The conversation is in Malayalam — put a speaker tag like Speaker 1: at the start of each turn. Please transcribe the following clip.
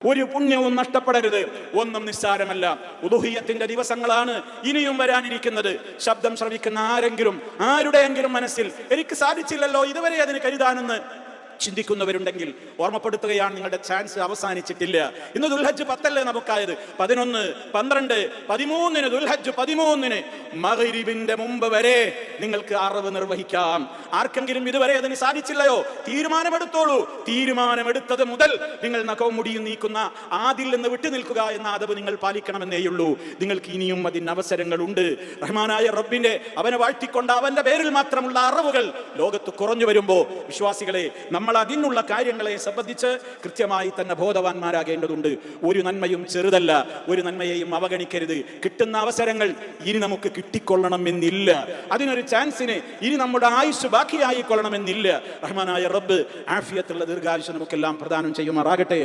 Speaker 1: ഒരു പുണ്യവും നഷ്ടപ്പെടരുത്. ഒന്നും നിസ്സാരമല്ല. ഉദുഹിയ്യത്തിന്റെ ദിവസങ്ങളാണ് ഇനിയും വരാനിരിക്കുന്നത്. ശബ്ദം ശ്രവിക്കുന്ന ആരുടെയെങ്കിലും മനസ്സിൽ എനിക്ക് സാധിച്ചില്ലല്ലോ ഇതുവരെ അതിന് കരുതാനെന്ന് ചിന്തിക്കുന്നവരുണ്ടെങ്കിൽ ഓർമ്മപ്പെടുത്തുകയാണ്, നിങ്ങളുടെ ചാൻസ് അവസാനിച്ചിട്ടില്ല. ഇന്ന് ദുൽഹജ്ജ് 10 നമുക്കായത്. 11, 12, 13 ദുൽഹജ്ജ് 13 മഗ്രിബിന്റെ മുമ്പ് വരെ നിങ്ങൾക്ക് അറവ് നിർവഹിക്കാം. ആർക്കെങ്കിലും ഇതുവരെ അതിന് സാധിച്ചില്ലയോ, തീരുമാനമെടുത്തോളൂ. തീരുമാനമെടുത്തത് മുതൽ നിങ്ങൾ നഖവും മുടിയും നീക്കുന്ന ആദിൽ നിന്ന് വിട്ടു നിൽക്കുക എന്ന അതവ് നിങ്ങൾ പാലിക്കണമെന്നേയുള്ളൂ. നിങ്ങൾക്ക് ഇനിയും അതിന് അവസരങ്ങളുണ്ട്. റഹ്മാനായ റബ്ബിന്റെ അവനെ വാഴ്ത്തിക്കൊണ്ട് അവന്റെ പേരിൽ മാത്രമുള്ള അറിവുകൾ ലോകത്ത് കുറഞ്ഞു വരുമ്പോ വിശ്വാസികളെ നമ്മൾ അതിനുള്ള കാര്യങ്ങളെ സംബന്ധിച്ച് കൃത്യമായി തന്നെ ബോധവാന്മാരാകേണ്ടതുണ്ട്. ഒരു നന്മയും ചെറുതല്ല, ഒരു നന്മയെയും അവഗണിക്കരുത്. കിട്ടുന്ന അവസരങ്ങൾ ഇനി നമുക്ക് കിട്ടിക്കൊള്ളണമെന്നില്ല. അതിനൊരു ചാൻസിന് ഇനി നമ്മുടെ ആയുസ് ബാക്കിയായിക്കൊള്ളണമെന്നില്ല. റഹ്മാനായ റബ്ബ് ആഫിയത്തുള്ള ദീർഘായുസ്സ് നമുക്കെല്ലാം പ്രദാനം ചെയ്യുമാറാകട്ടെ.